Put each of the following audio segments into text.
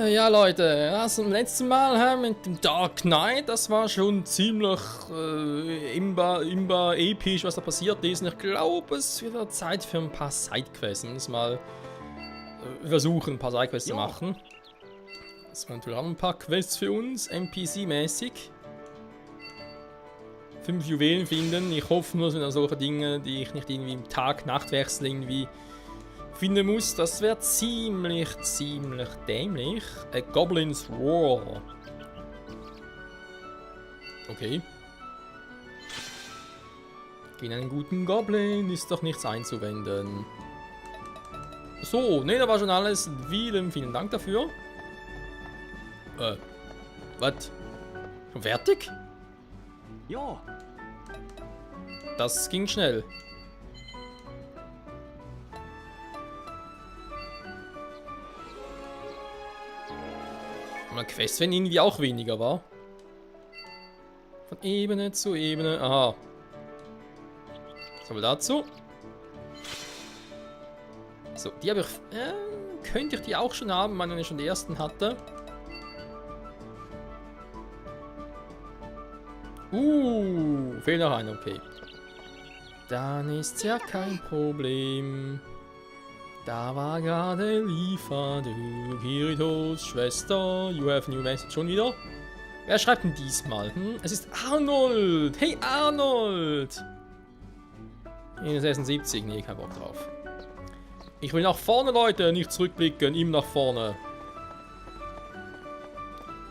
Ja, Leute, das zum letzten Mal mit dem Dark Knight, das war schon ziemlich imba episch, was da passiert ist. Und ich glaube, es wird Zeit für ein paar Sidequests. Uns mal versuchen, ein paar Sidequests zu machen. Das waren natürlich auch ein paar Quests für uns, NPC-mäßig. 5 Juwelen finden. Ich hoffe nur, es sind solche Dinge, die ich nicht irgendwie im Tag-Nacht-Wechsel irgendwie finden muss. Das wäre ziemlich dämlich. A Goblin's Roar. Okay. Gegen einen guten Goblin ist doch nichts einzuwenden. So, ne, da war schon alles. Vielen Dank dafür. Was? Schon fertig? Ja. Das ging schnell. Mal Quest, wenn irgendwie auch weniger war. Von Ebene zu Ebene. Aha. Was haben wir dazu? So, die habe ich. Könnte ich die auch schon haben, wenn ich schon die ersten hatte. Fehlt noch einer, okay. Dann ist's ja kein Problem. Da war gerade Lieferdu, Kiritos Schwester. You have new message schon wieder. Wer schreibt denn diesmal? Es ist Arnold! Hey Arnold! In 76, nee, kein Bock drauf. Ich will nach vorne, Leute, nicht zurückblicken, ihm nach vorne.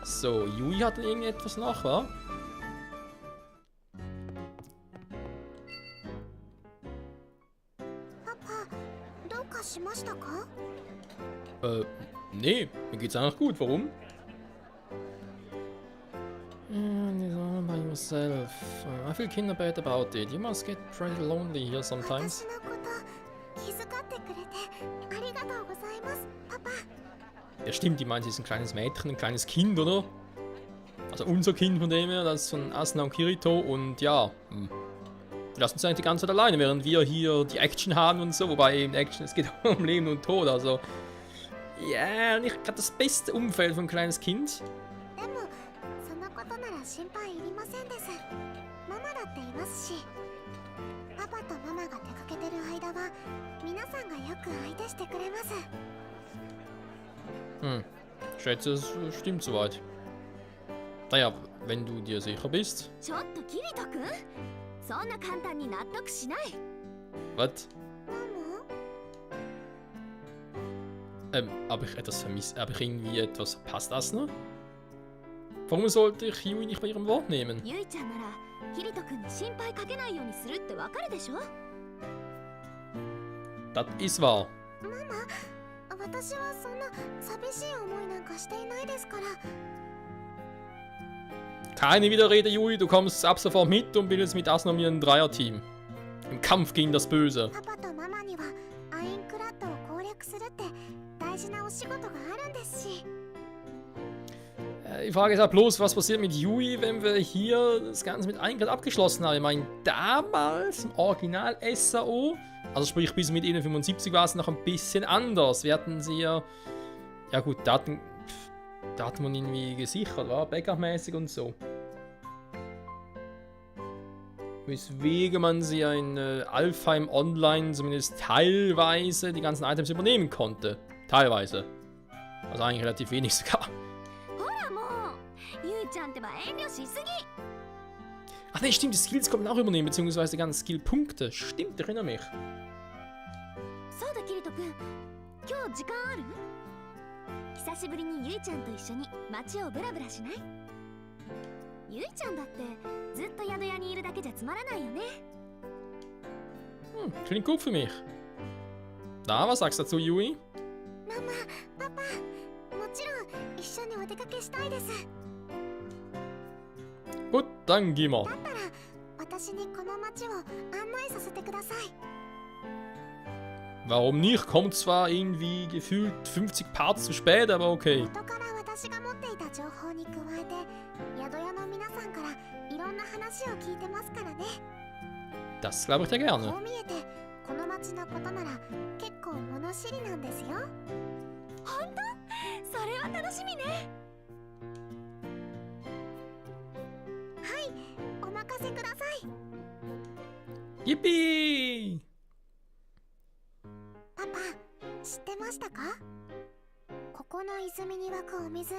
So, Yui hat irgendetwas noch, wa? Nee, mir geht's eigentlich gut. Warum? By yourself. I feel kind of bad about it. You must get pretty lonely here sometimes. Ja stimmt, die meint, sie ist ein kleines Mädchen, ein kleines Kind, oder? Also unser Kind von dem her, das ist von Asuna und Kirito und ja. Wir lassen uns eigentlich die ganze Zeit alleine, während wir hier die Action haben und so. Wobei eben Action, es geht um Leben und Tod, also. Ja, nicht gerade das beste Umfeld für ein kleines Kind. Ich schätze, es stimmt soweit. Naja, wenn du dir sicher bist. Was? Habe ich etwas vermisst? Habe ich irgendwie etwas verpasst, Asuna? Warum sollte ich Yui nicht bei ihrem Wort nehmen? Das ist wahr. Keine Widerrede, Yui, du kommst ab sofort mit und bildest mit Asuna mir ein Dreierteam. Im Kampf gegen das Böse. Die Frage ist ja bloß, was passiert mit Yui, wenn wir hier das Ganze mit Eingrad abgeschlossen haben. Ich meine, damals im Original SAO, also sprich bis mit 75 war es noch ein bisschen anders. Wir hatten sie ja gut, da hat man irgendwie gesichert, war Backup-mäßig und so. Weswegen man sie ja in Alfheim Online zumindest teilweise die ganzen Items übernehmen konnte. Teilweise. Also eigentlich relativ wenig sogar. Ach ne, stimmt, die Skills kommen auch übernehmen, beziehungsweise die ganzen Skillpunkte. Stimmt, ich erinnere mich. Klingt gut für mich. Na, was sagst du dazu, Yui? Mama, Papa, gut, dann gehen wir. Warum nicht? Kommt zwar irgendwie gefühlt 50 Parts zu spät, aber okay. Das glaube ich dir gerne. は楽しみね。はい、お任せください。 Yippie! パパ、知ってましたか？ここの泉に湧くお水、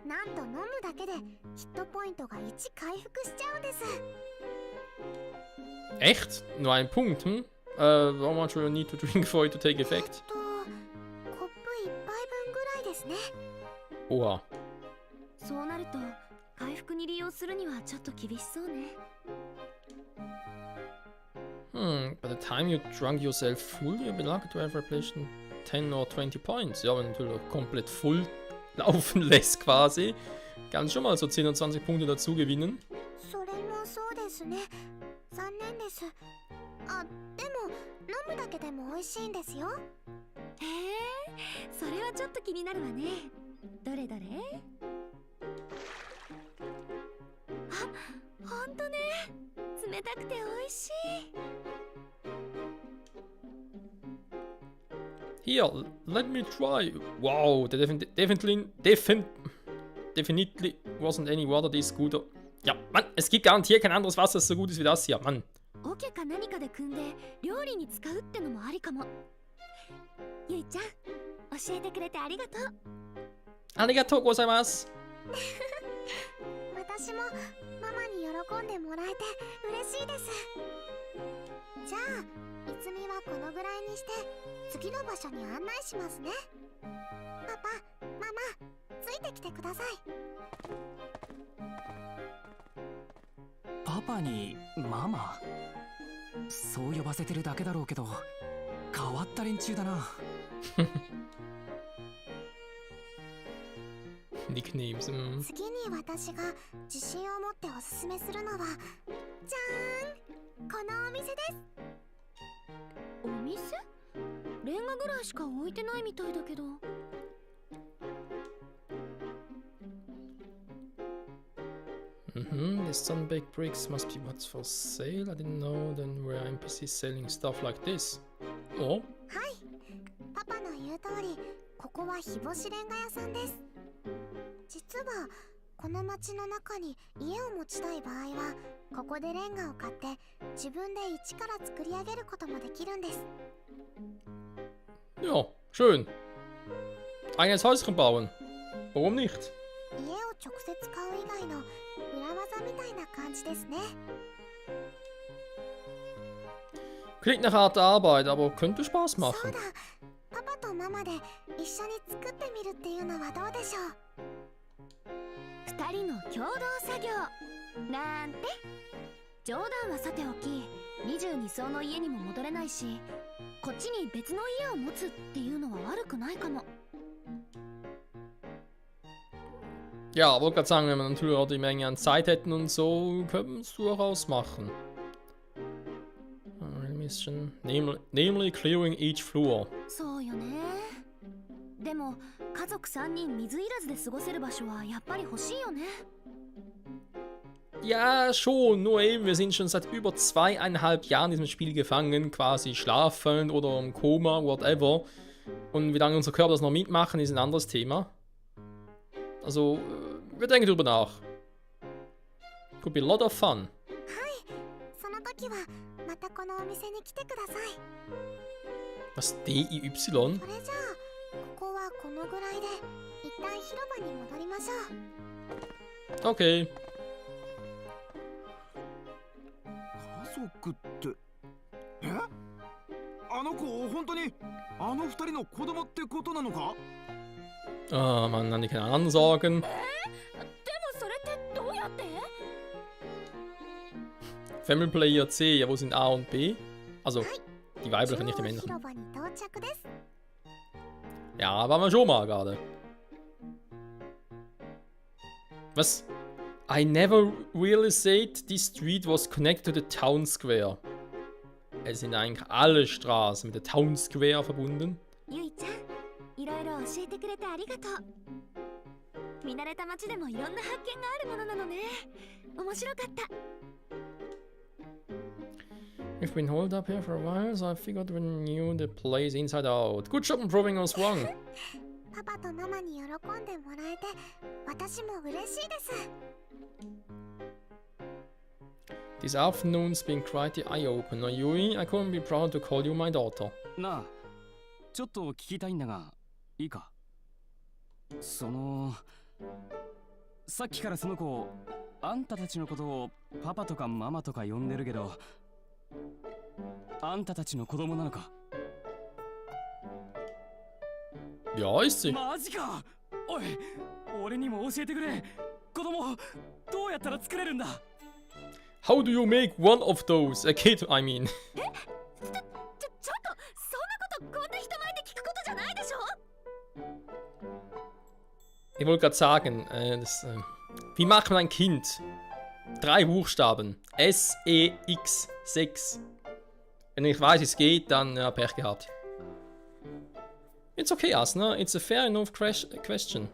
なんと飲むだけでヒットポイントが1回復しちゃうんです。 Echt? Nur ein Punkt, hm? How much will you need to drink for it to take effect? コップ1杯分ぐらいですね。 Oha. そうなると回復に利用するにはちょっと厳しそうね。By the time you drunk yourself full, you'll be lucky to have replenished 10 or 20 points. Ja, wenn du natürlich komplett voll laufen lässt quasi, kannst schon mal so 10 oder 20 Punkte dazu gewinnen. それもそうですね。残念です。あ、でも飲むだけでも美味しいんですよ。へえ、それはちょっと気になるわね。どれどれ？あ、ほんとね。冷たくて美味しい。 Here, let me try. Wow, there definitely wasn't any water this good. Ja, Mann, es gibt garantiert kein anderes Wasser, das so gut ist wie das hier, Mann. 桶か何かで汲んで料理に使うってのもありかも。ゆいちゃん、教えてくれてありがとう。Arigatou gozaimasu. 私もママに喜んでもらえて嬉しいです。じゃあ泉はこのぐらいにして次の場所に案内しますね。パパ、ママ、ついてきてください。パパにママ？そう呼ばせてるだけだろうけど、変わった連中だな。Nicknames. 次に私が自信を持っておすすめするのは、じゃーん、このお店です。お店？レンガぐらいしか置いてないみたいだけど。The Sunbaked bricks must be what's for sale. I didn't know then were NPCs selling stuff like this. Oh? はい、パパの言う通り、ここは日干しレンガ屋さんです。実はこの町の中に家を持ちたい場合はここでレンガを買って自分で一から作り上げることもできるんです。 Ja, schön. Eigenes Häuschen bauen. Warum nicht? 家を直接買う以外の裏技みたいな感じですね。 Klingt nach harter Arbeit, aber könnte Spaß そう machen. だ、パパとママで一緒に作ってみるっていうのはどうでしょう。二人の共同作業なんて。冗談はさておき、22層の家にも戻れないし、こっちに別の家を持つっていうのは悪くないかも。 Ja, wollte gerade sagen, wenn wir natürlich auch die Menge an Zeit hätten und so, können wir es durchaus machen. Mission, namely clearing each floor. そうよね。でも家族3人水いらずで過ごせる場所はやっぱり欲しいよね。 Ja, schon, nur eben, wir sind schon seit über 2,5 Jahren in diesem Spiel gefangen, quasi schlafend oder im Koma, whatever. Und wie lange unser Körper das noch mitmachen, ist ein anderes Thema. Also, wir denken drüber nach. Could be a lot of fun. その時はまたこのお店に来てください。 Was? DIY? それじゃあここはこのぐらいで一旦広場に戻りましょう。 Okay. 家族ってあの子本当にあの二人の子供ってことなのか？ Ah, Mann, an die keine anderen Sorgen. でもそれってどうやって？ Family Player C, ja, wo sind A und B? Also, die weiblichen, nicht die 中央 männlichen. 広場に到着です。 Ja, waren wir schon mal gerade. Was? I never really said this street was connected to the town square. Es sind eigentlich alle Straßen mit der Town Square verbunden. ゆいちゃん、いろいろ教えてくれてありがとう。見慣れた街でもいろんな発見があるものなのね。面白かった。 We've been holed up here for a while, so I figured we knew the place inside out. Good job on proving us wrong. パパとママに喜んでもらえて私も嬉しいです。 This afternoon's been quite the eye-opener, Yui. I couldn't be proud to call you my daughter. なあ、ちょっと聞きたいんだが、いいか？さっきからその子、あんたたちのことをパパとかママとか呼んでるけど、あんたたちの子供なのか？ Ja, ist sie. マジか！おい、俺にも教えてくれ。子供、どうやったら作れるんだ？ How do you make one of those? A kid, I mean. ちょっと、そんなことこんな人前で聞くことじゃないでしょ。 Ich wollte gerade sagen, wie macht man ein Kind? 3 Buchstaben. S-E-X. 6. Wenn ich weiß, es geht, dann ja, Pech gehabt. It's okay, Asna. It's a fair enough question.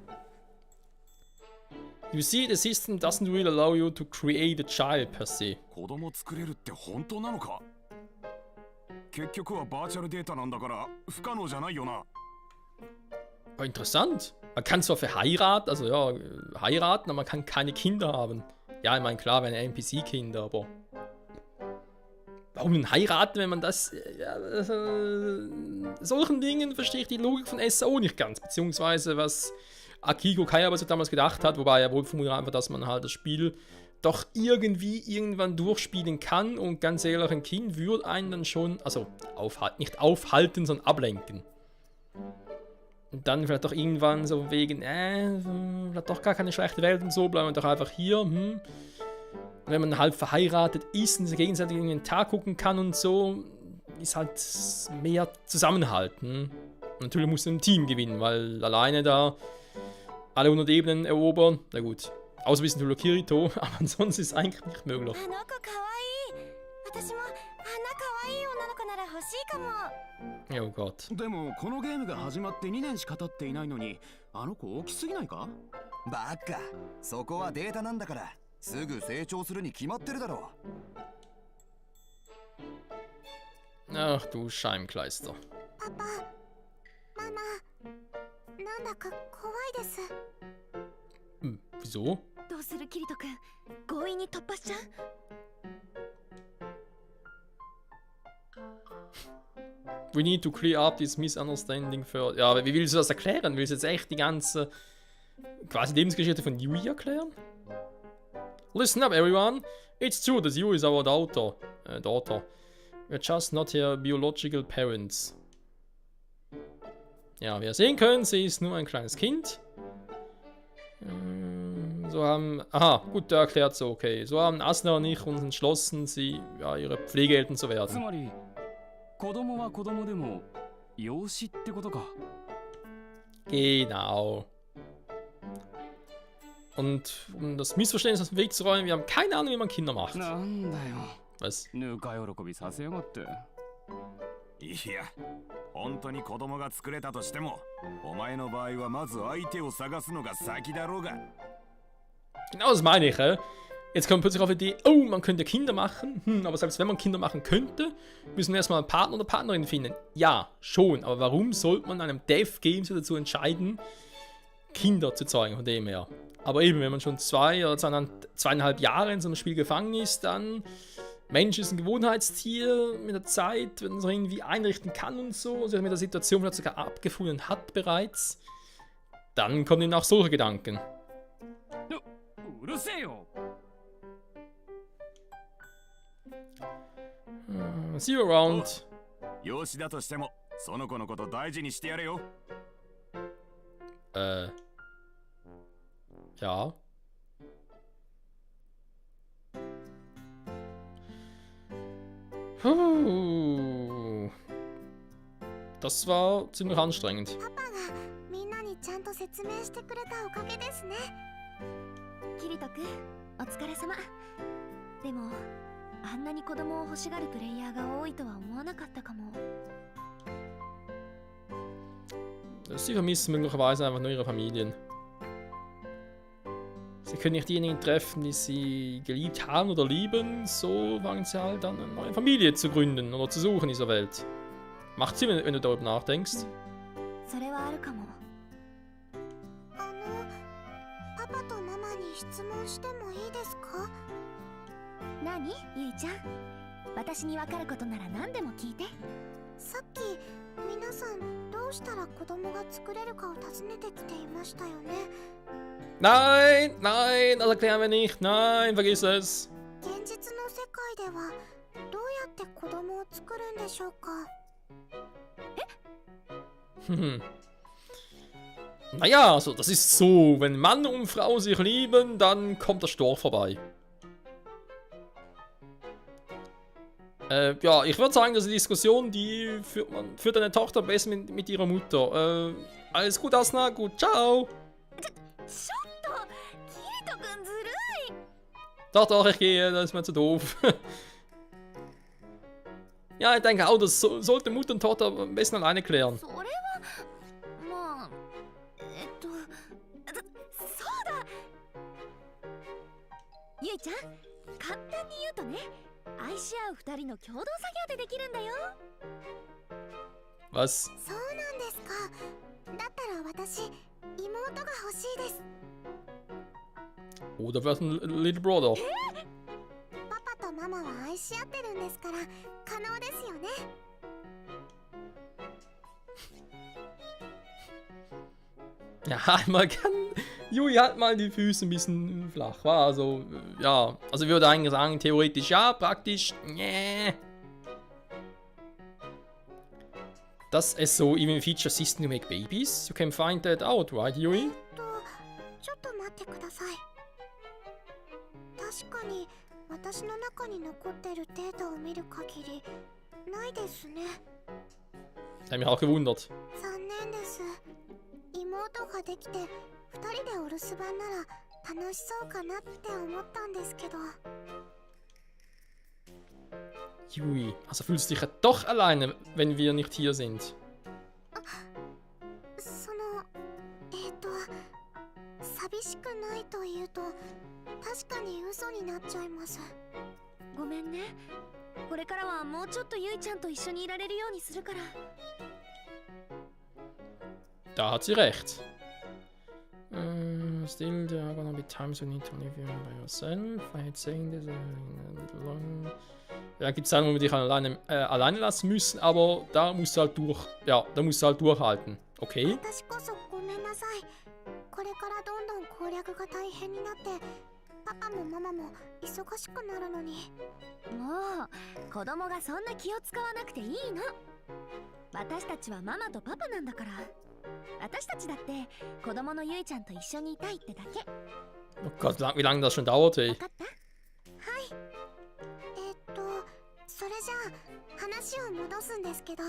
You see, the system doesn't really allow you to create a child per se. 子供作れるって本当なのか？結局はバーチャルデータなんだから不可能じゃないよな。 Aber interessant. Man kann zwar verheiraten, also ja, heiraten, aber man kann keine Kinder haben. Ja, ich meine, klar, wenn NPC-Kinder, aber... Warum denn heiraten, wenn man das... solchen Dingen verstehe ich die Logik von SAO nicht ganz. Beziehungsweise, was Akiko Kayaba so damals gedacht hat, wobei er wohl vermutet einfach, dass man halt das Spiel doch irgendwie irgendwann durchspielen kann. Und ganz ehrlich, ein Kind würde einen dann schon... Also, nicht aufhalten, sondern ablenken. Und dann vielleicht doch irgendwann so wegen, vielleicht doch gar keine schlechte Welt und so, bleiben wir doch einfach hier, Und wenn man halt verheiratet ist und sich gegenseitig in den Tag gucken kann und so, ist halt mehr Zusammenhalt. Und natürlich muss ein Team gewinnen, weil alleine da alle 100 Ebenen erobern, na gut, außer ein bisschen natürlich Kirito, aber ansonsten ist es eigentlich nicht möglich. あの子かわいい。私もあんなかわいい女の子なら欲しいかも。 Oh Gott. でもこのゲームが始まって2年しか経っていないのにあの子大きすぎないか？バカ、そこはデータなんだからすぐ成長するに決まってるだろう。 Ach du Scheibenkleister. パパ、ママ、なんだか怖いです。 Wieso? どうするキリト君、強引に突破しちゃう？ We need to clear up this misunderstanding first. Ja, aber wie willst du das erklären? Willst du jetzt echt die ganze quasi Lebensgeschichte von Yui erklären? Listen up, everyone. It's true that Yui is our daughter. We're just not her biological parents. Ja, wie ihr sehen könnt, sie ist nur ein kleines Kind. So haben... Aha, gut, der erklärt so, okay. So haben Asuna und ich uns entschlossen, sie, ja, ihre Pflegeeltern zu つ werden. まり、子供は子供でも養子ってことか。 Genau. Und um das Missverständnis aus dem Weg zu räumen, wir haben keine Ahnung, wie man Kinder macht. なんだよ。 Was? ぬか喜びさせやがって。いや、本当に子供が作れたとしても、お前の場合はまず相手を探すのが先だろうが。 Genau das meine ich, Jetzt kommt plötzlich auf die Idee, oh, man könnte Kinder machen. Aber selbst wenn man Kinder machen könnte, müssen wir erstmal einen Partner oder Partnerin finden. Ja, schon. Aber warum sollte man einem Dev-Game so dazu entscheiden, Kinder zu zeugen von dem her? Aber eben, wenn man schon 2 oder 2,5 Jahre in so einem Spiel gefangen ist, dann... Mensch ist ein Gewohnheitstier mit der Zeit, wenn man es irgendwie einrichten kann und so, sich mit der Situation vielleicht sogar abgefunden hat bereits, dann kommen ihnen auch solche Gedanken. うるせえよ。 See you around. 養子だとしても、その子のこと大事にしてやれよ。Ja. Das war ziemlich anstrengend. パパがみんなにちゃんと説明してくれたおかげですね。キリト君、お疲れ様。でも、あんなに子供を欲しがるプレイヤーが多いとは思わなかったかも。 Sie vermissen möglicherweise einfach nur ihre Familien. Sie können nicht diejenigen treffen, die sie geliebt haben oder lieben, so fangen sie halt an, eine neue Familie zu gründen oder zu suchen in dieser Welt. Macht Sinn, wenn du darüber nachdenkst. それはあるかも。質問してもいいですか？何ゆいちゃん、私に分かることなら何でも聞いて。さっき皆さんどうしたら子供が作れるかを尋ねてきていましたよね。 Nein, nein, das erklären wir nicht. Nein, vergiss es. 現実の世界ではどうやって子供を作るんでしょうか？ Naja, also das ist so. Wenn Mann und Frau sich lieben, dann kommt der Storch vorbei. Ja, ich würde sagen, das ist eine Diskussion, die führt eine Tochter besser mit ihrer Mutter. Alles gut, Asna. Gut, ciao. ちょっとキリト君ずるい。 Doch, doch, ich gehe. Das ist mir zu doof. Ja, ich denke auch, das sollte Mutter und Tochter am besten alleine klären. それはまあそうだ。ゆいちゃん、簡単に言うとね、愛し合う二人の共同作業でできるんだよ。 Was? そうなんですか。だったら私妹が欲しいです。 Oder vielleicht ein Little Brother. パパとママは愛し合ってるんですから可能ですよね。 Ja, man kann. Jui hat mal die Füße ein bisschen flach, war also. Ja, also ich würde eigentlich sagen, theoretisch ja, praktisch. Nee. Das ist so, even a feature system to make babies. You can find that out, right, Yui? ちょっと待ってください。確かに私の中に残ってるデータを見る限りないですね。 Ich habe mich auch gewundert. 残念です。妹ができて2人でお留守番なら楽しそうかなって思ったんですけど。 Jui, also fühlst du dich ja doch alleine, wenn wir nicht hier sind. その寂しくないというと確かに嘘になっちゃいます。ごめんね。これからはもうちょっとゆいちゃんと一緒にいられるようにするから。 Da hat sie recht. Still, there are gonna be times you need to live by yourself. I hate saying this a little long. Ja, gibt es Zeiten, wo wir dich alleine lassen müssen, aber da musst du halt durchhalten. Okay? 私こそごめんなさい。これからどんどん攻略が大変になってパパもママも忙しくなるのに。もう子供がそんな気を使わなくていいの。私たちはママとパパなんだから。私たちだって子供のゆいちゃんと一緒にいたいってだけ。 Oh Gott, wie lange das schon dauert, ey. 分かった？はい。それじゃあ話を戻すんですけど、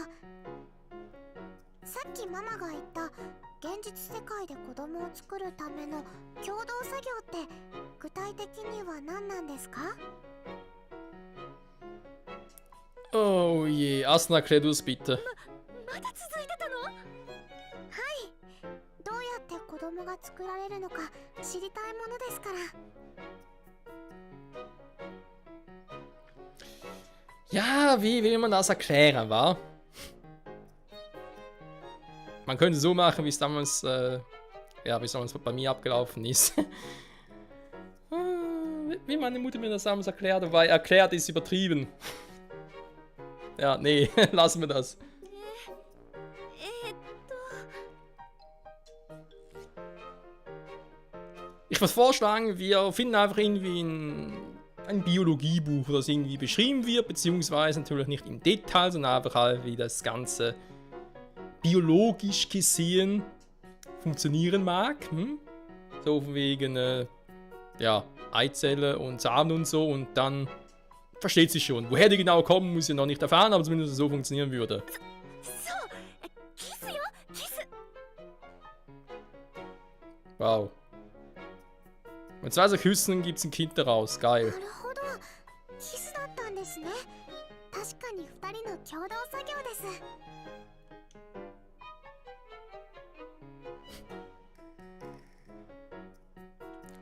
さっきママが言った現実世界で子供を作るための共同作業って具体的には何なんですか？ Oh je, Asna, erklär du es bitte. まだ続いてたの？はい。どうやって子供が作られるのか知りたいものですから。 Ja, wie will man das erklären, wa? Man könnte so machen, wie es damals, bei mir abgelaufen ist. Wie meine Mutter mir das damals erklärt, wobei erklärt ist übertrieben. Ja, nee, lassen wir das. Ich würde vorschlagen, wir finden einfach irgendwie ein Biologiebuch, das irgendwie beschrieben wird, beziehungsweise natürlich nicht im Detail, sondern einfach halt, wie das Ganze biologisch gesehen funktionieren mag. So von wegen, Eizelle und Samen und so, und dann versteht sich schon. Woher die genau kommen, muss ich noch nicht erfahren, aber zumindest so funktionieren würde. Wow. Mit 2 Küssen gibt es ein Kind daraus. Geil. なるほど。キスだったんですね。確かに2人の共同作業です。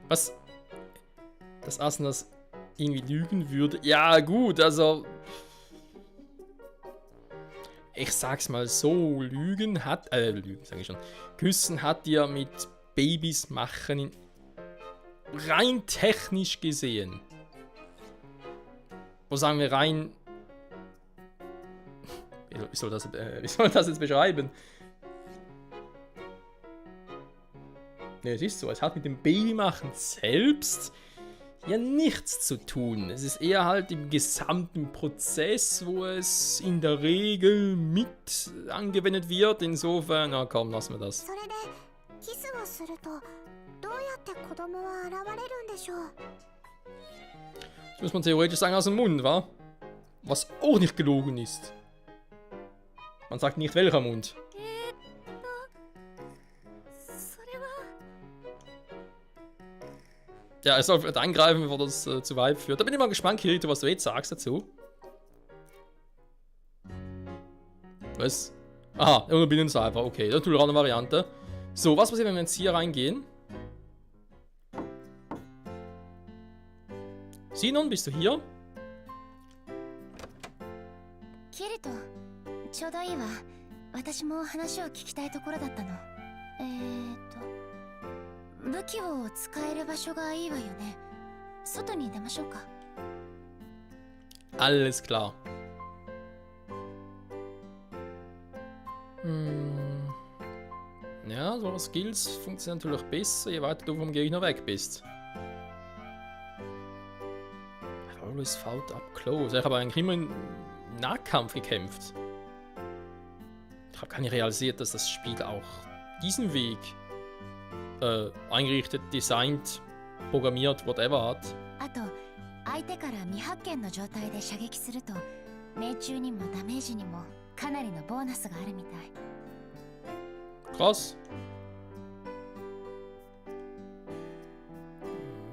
Was? Dass Asna das irgendwie lügen würde? Ja, gut, also. Ich sag's mal so: Lügen sag ich schon. Küssen hat ja mit Babys machen rein technisch gesehen, wo sagen wir rein, wie soll das jetzt beschreiben? Ne, es ist so, es hat mit dem Babymachen selbst ja nichts zu tun. Es ist eher halt im gesamten Prozess, wo es in der Regel mit angewendet wird. Insofern, na komm, lassen wir das. それでキスをするとどうやって子供は現れるんでしょう？ Das muss man theoretisch sagen aus dem Mund, wa? Was auch nicht gelogen ist. Man sagt nicht welcher Mund. それは Ja, er soll vielleicht eingreifen, bevor das zu weit führt. Da bin ich mal gespannt, Kirito, was du jetzt sagst dazu. Was? Aha, irgendein Binnencypher. Okay, das ist eine Variante. So, was passiert, wenn wir jetzt hier reingehen? Sinon, bist du hier? キリト、ちょうどいいわ。私も話を聞きたいところだったの。武器を使える場所がいいわよね。外に出ましょうか。 Alles klar. Ja, so Skills funktionieren natürlich besser, je weiter du vom Gegner weg bist. Always fought up close. Ich habe eigentlich immer im Nahkampf gekämpft. Ich habe gar nicht realisiert, dass das Spiel auch diesen Weg eingerichtet, designt, programmiert, whatever hat. あと、相手から未発見の状態で射撃すると、命中にもダメージにもかなりのボーナスがあるみたい。 Krass.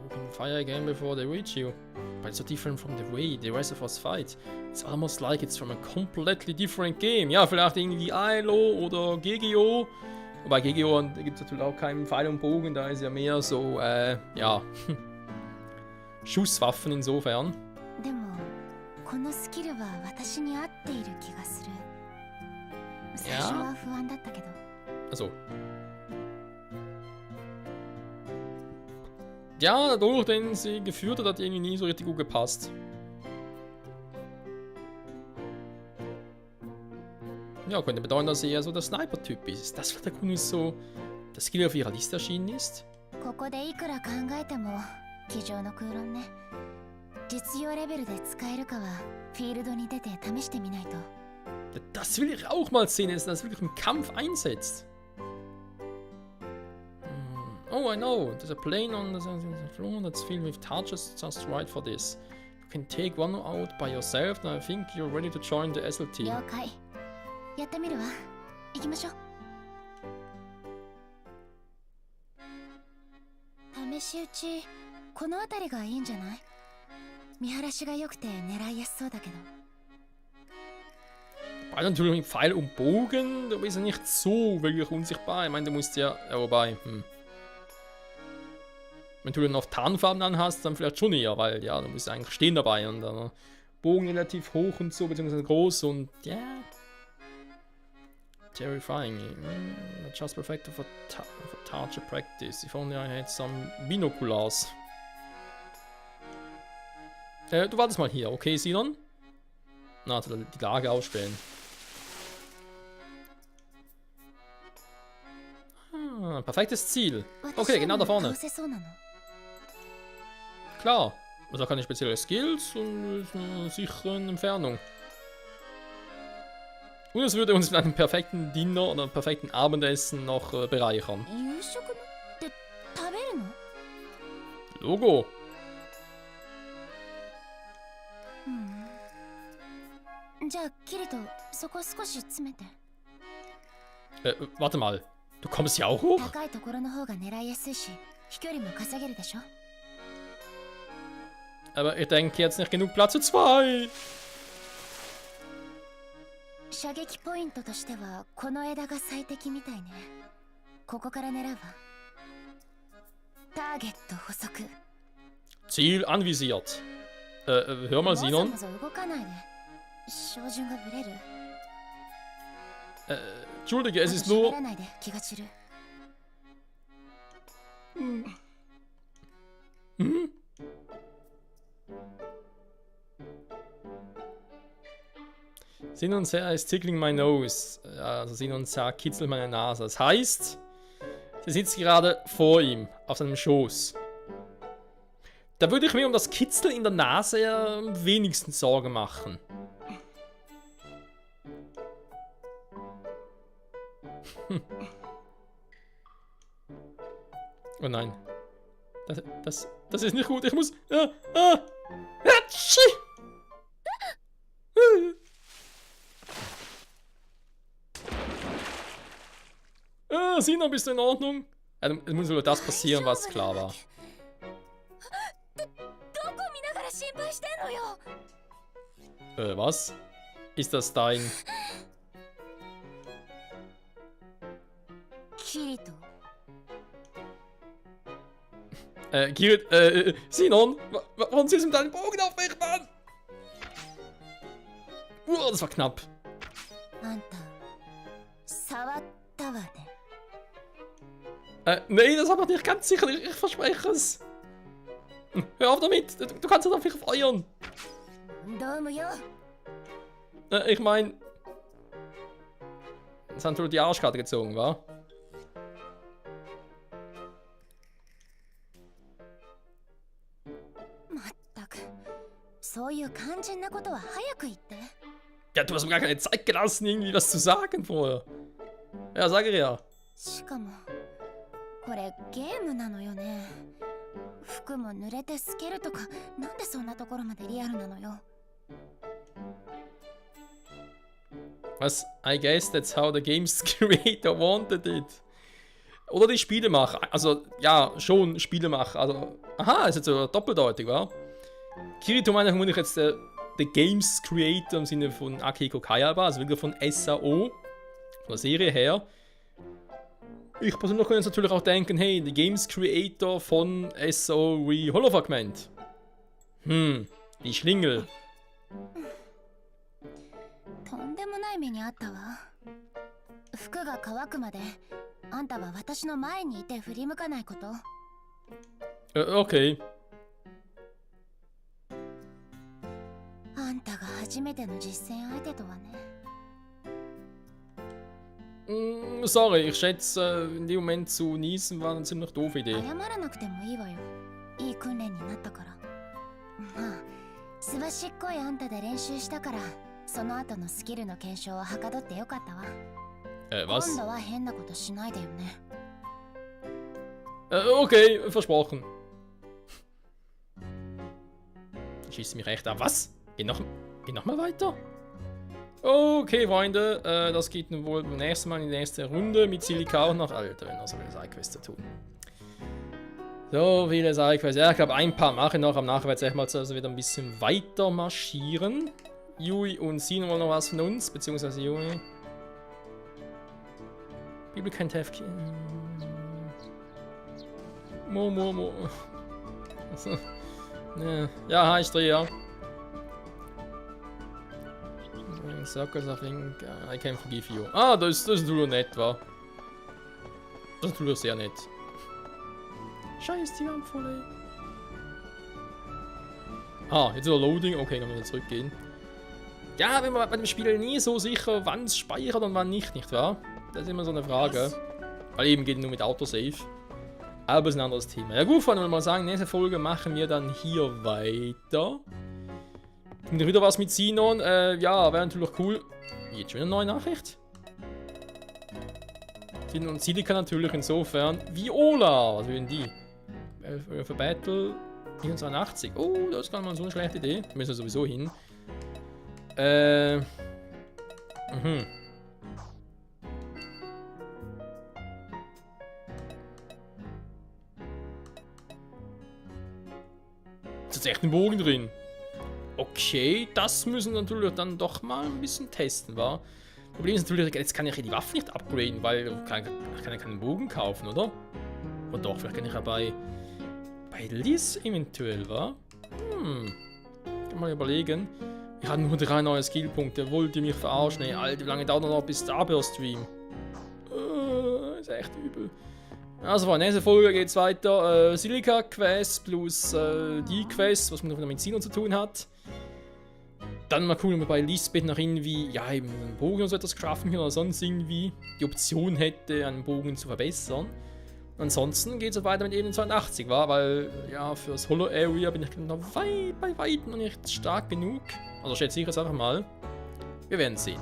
You can fire again before they reach you. But it's so different from the way the rest of us fight. It's almost like it's from a completely different game. Ja, vielleicht irgendwie ILO oder GGO. Wobei GGO gibt es natürlich auch keinen Pfeil und Bogen, da ist ja mehr so, ja, Schusswaffen insofern. でも、このスキルは私に合っている気がする。最初は不安だったけど。 Also. Ja, der Dolch, den sie geführt hat, hat irgendwie nie so richtig gut gepasst. Ja, könnte bedeuten, dass sie eher so der Sniper-Typ ist. Ist das vielleicht der Grund, wieso das Skill auf ihrer Liste erschienen ist? ここでいくら考えても机上の空論ね。実用レベルで使えるかはフィールドに出て試してみないと。 Das will ich auch mal sehen, dass das wirklich im Kampf einsetzt. Oh, I know. There's a plane on the floor that's filled with targets just right for this. You can take one out by yourself, and I think you're ready to join the SLT. 了解。やってみるわ。行きましょう。試し撃ち、この辺りがいいんじゃない？見晴らしが良くて狙いやすそうだけど。 Beide natürlich mit Pfeil und Bogen, da ist er nicht so wirklich unsichtbar. Ich meine, du musst ja, wobei, wenn du dann noch Tarnfarben anhast, dann vielleicht schon eher, weil ja, du musst eigentlich stehen dabei und dann Bogen relativ hoch und so, beziehungsweise groß und ja. Terrifying. Just perfect for target practice. If only I had some binoculars. Du wartest mal hier, okay, Sinon? Na, die Lage ausstellen. Ah, perfektes Ziel. Okay, genau da vorne. Klar. Also da kann ich spezielle Skills und eine sichere Entfernung. Und es würde uns mit einem perfekten Dinner oder einem perfekten Abendessen noch bereichern. Logo. Warte mal. Du kommst hier auch hoch? Aber ich denke jetzt nicht genug Platz für 2. 射撃ポイントとしてはこの枝が最適みたいね。ここから狙うわ。ターゲット捕捉。 Ziel anvisiert. Hör mal, Sinon. Entschuldige, es ist nur... Hm? Sinon is tickling my nose. Ja, also Sinon sagt, kitzelt meine Nase. Das heißt, sie sitzt gerade vor ihm, auf seinem Schoß. Da würde ich mir um das Kitzeln in der Nase am wenigsten Sorgen machen. Oh nein. Das ist nicht gut. Ich muss... Sinon, bist du in Ordnung? Es muss nur das passieren, was klar war. Was? Ist das dein... Kirito. Kirit, Sinon, warum ziehst du mit deinem Bogen auf mich, Mann? Das war knapp. Nee, das aber nicht ganz sicher. Ich verspreche es. Hör auf damit. Du kannst doch auf mich feuern. Ich meine... Das haben wohl die Arschkarte gezogen, wa? Ja, du hast mir gar keine Zeit gelassen, irgendwie was zu sagen vorher. Ja, sag ich ja. これゲームなのよね。服も濡れて透けるとか、なんでそんなところまでリアルなのよ。Was? I guess that's how the game's creator wanted it. Oder die Spielemacher. Also, ja, schon Spielemacher. Also, aha, ist jetzt so doppeldeutig, wa? Kirito meine vermutlich jetzt der Games Creator im Sinne von Akihiko Kayaba, also wirklich von SAO, von der Serie her. Ich persönlich könnte jetzt natürlich auch denken, hey, der Games Creator von SAO wie Holofragment. Die Schlingel. とんでもない目にあったわ。服が乾くまであんたは私の前にいて振り向かないこと。Okay. あんたが初めての実戦相手とはね。Sorry, ich schätze, in dem Moment zu niesen war eine ziemlich doofe Idee. 謝らなくてもいいわよ。いい訓練になったから。まあ、すばしっこいあんたで練習したから、その後のスキルの検証をはかどってよかったわ。Was? 今度は変なことしないでよね。Okay, versprochen. Schießt mich echt ab. Was? Geh noch mal weiter? Okay, Freunde, das geht nun wohl beim nächsten Mal in die nächste Runde mit Silika und noch Alter, wenn er so viele Sidequests zu tun. So viele Sidequests. Ja, ich glaube, ein paar mache ich noch. Am Nachher werde ich mal also wieder ein bisschen weiter marschieren. Yui und Sinon wollen noch was von uns, beziehungsweise Yui. People can't have... Mo. Ja, hi, Stria. Circles, I think I can forgive you. Ah, das ist natürlich nett, wa? Das ist natürlich sehr nett. Scheiß die Ampfvoll, ey. Ah, jetzt wieder Loading. Okay, dann müssen wir zurückgehen. Ja, wenn man bei dem Spiel nie so sicher, wann es speichert und wann nicht wahr? Das ist immer so eine Frage. Weil eben geht nur mit Autosave. Aber ist ein anderes Thema. Ja gut, Freunde, würde ich mal sagen, nächste Folge machen wir dann hier weiter. Und wieder was mit Sinon. Ja, wäre natürlich cool. Jetzt schon eine neue Nachricht. Sinon und Silika natürlich insofern. Viola, was will denn die? Für Battle 89. Oh, das ist gar nicht mal so eine schlechte Idee. Da müssen wir sowieso hin. Ist jetzt echt ein Bogen drin? Okay, das müssen wir natürlich dann doch mal ein bisschen testen, wa? Problem ist natürlich, jetzt kann ich die Waffe nicht upgraden, weil ich kann ja keinen Bogen kaufen, oder? Oder doch, vielleicht kann ich ja bei Liz eventuell, wa? Kann mal überlegen. Ich habe nur 3 neue Skillpunkte. Wollt ihr mich verarschen? Ey, Alter, wie lange dauert noch bis Starburst Stream? Ist echt übel. Also, in der nächsten Folge geht es weiter. Silica-Quest plus die Quest, was mit der Mediziner zu tun hat. Dann mal gucken, ob wir bei Lisbeth noch irgendwie, ja, eben einen Bogen oder so etwas craften können oder sonst irgendwie die Option hätte, einen Bogen zu verbessern. Ansonsten geht es weiter mit Ebene 82, war, weil, ja, fürs Hollow Area bin ich noch bei weitem noch nicht stark genug. Also schätze ich jetzt einfach mal. Wir werden sehen.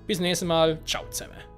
Bis zum nächsten Mal. Ciao zusammen.